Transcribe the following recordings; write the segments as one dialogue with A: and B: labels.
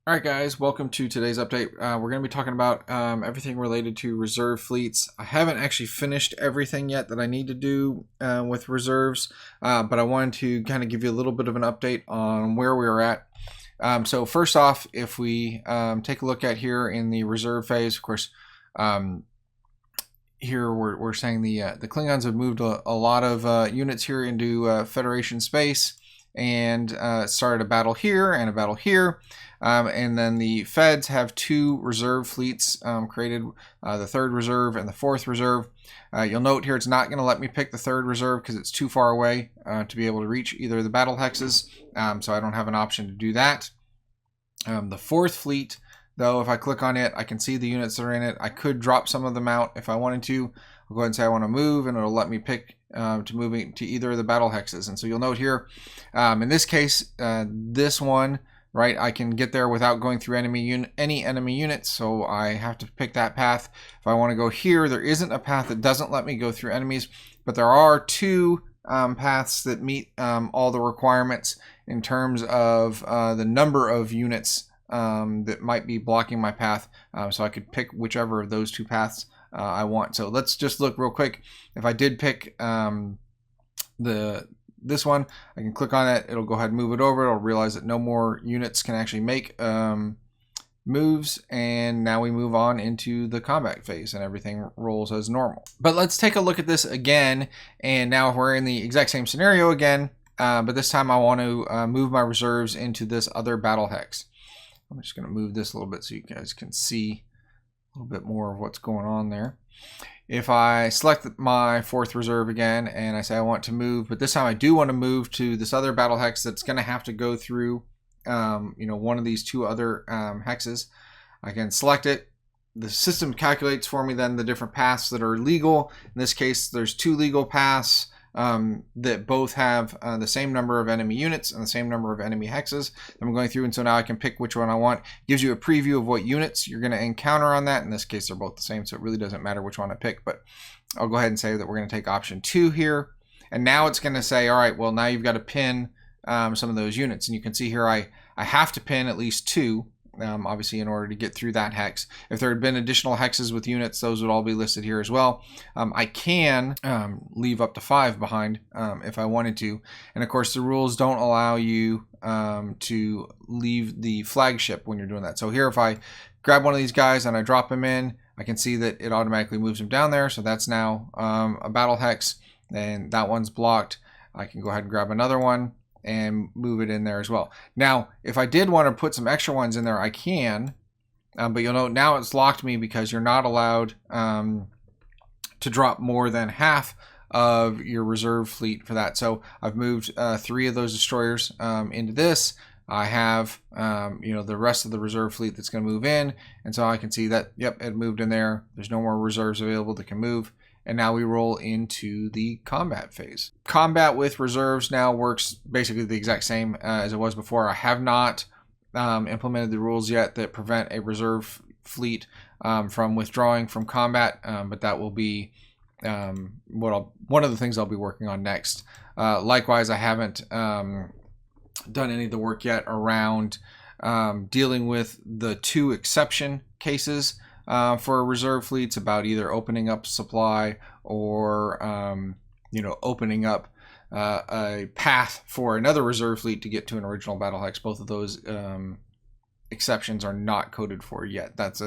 A: All right, guys, welcome to today's update. We're going to be talking about everything related to reserve fleets. I haven't actually finished everything yet that I need to do with reserves, but I wanted to kind of give you a little bit of an update on where we are at. So first off, if we take a look at here in the reserve phase, of course, here we're saying the Klingons have moved a lot of units here into Federation space and started a battle here and a battle here. And then the Feds have two reserve fleets created, the third reserve and the fourth reserve. You'll note here it's not going to let me pick the third reserve because it's too far away to be able to reach either of the battle hexes, so I don't have an option to do that. The fourth fleet, though, if I click on it, I can see the units that are in it. I could drop some of them out if I wanted to. I'll go ahead and say I want to move, and it'll let me pick to moving to either of the battle hexes. And so you'll note here, in this case, this one, right, I can get there without going through any enemy units, so I have to pick that path. If I want to go here, there isn't a path that doesn't let me go through enemies, but there are two paths that meet all the requirements in terms of the number of units that might be blocking my path, so I could pick whichever of those two paths I want. So let's just look real quick. If I did pick this one, I can click on it, it'll go ahead and move it over. It'll realize that no more units can actually make moves, and now we move on into the combat phase and everything rolls as normal. But let's take a look at this again, and now we're in the exact same scenario again, but this time I want to move my reserves into this other battle hex. I'm just going to move this a little bit so you guys can see a little bit more of what's going on there. If I select my fourth reserve again and I say I want to move, but this time I do want to move to this other battle hex that's going to have to go through one of these two other hexes, I can select it. The system calculates for me then the different paths that are legal. In this case, there's two legal paths that both have the same number of enemy units and the same number of enemy hexes. I'm going through, and so now I can pick which one I want. It gives you a preview of what units you're going to encounter on that. In this case, they're both the same, so it really doesn't matter which one I pick, but I'll go ahead and say that we're going to take option 2 here. And now it's going to say, all right, well, now you've got to pin some of those units. And you can see here I have to pin at least 2. Obviously, in order to get through that hex. If there had been additional hexes with units, those would all be listed here as well. I can leave up to 5 behind if I wanted to. And of course, the rules don't allow you to leave the flagship when you're doing that. So here, if I grab one of these guys and I drop him in, I can see that it automatically moves him down there. So that's now a battle hex, and that one's blocked. I can go ahead and grab another one and move it in there as well. Now, if I did want to put some extra ones in there, I can, but you'll note now it's locked me because you're not allowed to drop more than half of your reserve fleet for that. So I've moved 3 of those destroyers into this. I have the rest of the reserve fleet that's going to move in, and so I can see that, yep, it moved in there. There's no more reserves available that can move. And now we roll into the combat phase. Combat with reserves now works basically the exact same as it was before. I have not implemented the rules yet that prevent a reserve fleet from withdrawing from combat, but that will be one of the things I'll be working on next. Likewise, I haven't done any of the work yet around dealing with the 2 exception cases for reserve fleets, about either opening up supply or opening up a path for another reserve fleet to get to an original battle hex. Both of those exceptions are not coded for yet. That's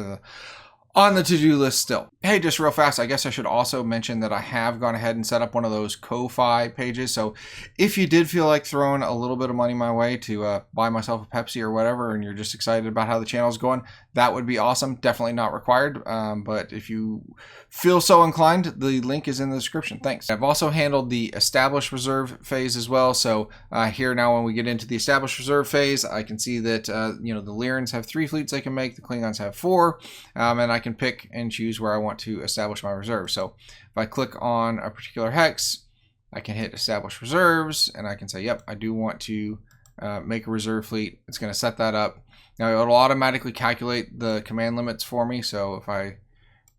A: on the to-do list still. Hey, just real fast, I guess I should also mention that I have gone ahead and set up one of those KoFi pages. So if you did feel like throwing a little bit of money my way to buy myself a Pepsi or whatever, and you're just excited about how the channel's going, that would be awesome. Definitely not required, but if you feel so inclined, the link is in the description. Thanks. I've also handled the established reserve phase as well. So here now, when we get into the established reserve phase, I can see that the Lyrans have 3 fleets they can make, the Klingons have 4, and I can pick and choose where I want to establish my reserve. So if I click on a particular hex, I can hit establish reserves, and I can say, yep, I do want to make a reserve fleet. It's going to set that up. Now it'll automatically calculate the command limits for me. So if I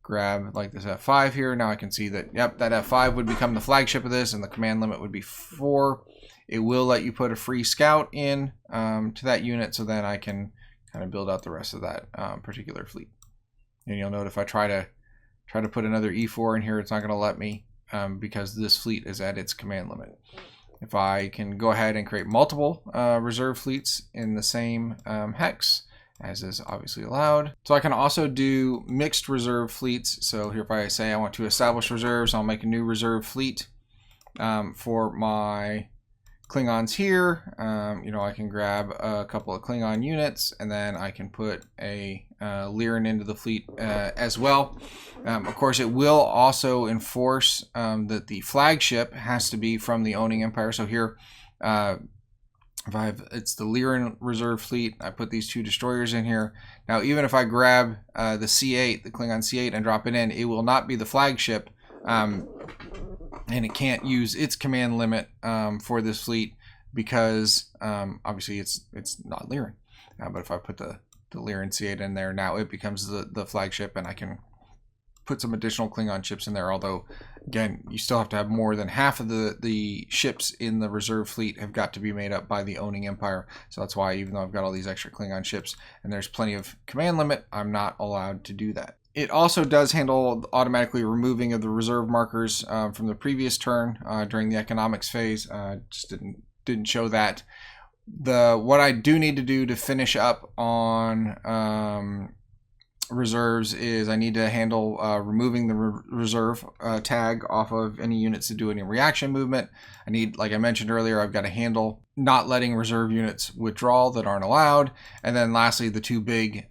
A: grab like this F5 here, now I can see that, yep, that F5 would become the flagship of this, and the command limit would be 4. It will let you put a free scout in to that unit, so then I can kind of build out the rest of that particular fleet. And you'll note if I try to put another E4 in here, it's not going to let me because this fleet is at its command limit. If I can go ahead and create multiple reserve fleets in the same hex, as is obviously allowed. So I can also do mixed reserve fleets. So here if I say I want to establish reserves, I'll make a new reserve fleet for my Klingons here. You know, I can grab a couple of Klingon units, and then I can put a Lyran into the fleet as well. Of course, it will also enforce that the flagship has to be from the owning empire. So here, it's the Lyran reserve fleet. I put these 2 destroyers in here. Now, even if I grab the C8, the Klingon C8, and drop it in, it will not be the flagship. And it can't use its command limit for this fleet because obviously it's not Lyran. But if I put the Lyran C8 in there, now it becomes the flagship, and I can put some additional Klingon ships in there. Although, again, you still have to have more than half of the ships in the reserve fleet have got to be made up by the owning empire. So that's why, even though I've got all these extra Klingon ships and there's plenty of command limit, I'm not allowed to do that. It also does handle automatically removing of the reserve markers from the previous turn during the economics phase. Just didn't show that. What I do need to do to finish up on reserves is I need to handle removing the reserve tag off of any units to do any reaction movement. I need, like I mentioned earlier, I've got to handle not letting reserve units withdraw that aren't allowed. And then lastly, the 2 big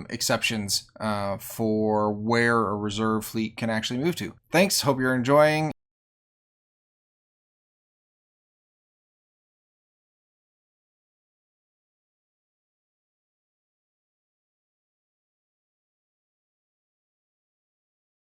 A: exceptions for where a reserve fleet can actually move to. Thanks. Hope you're enjoying.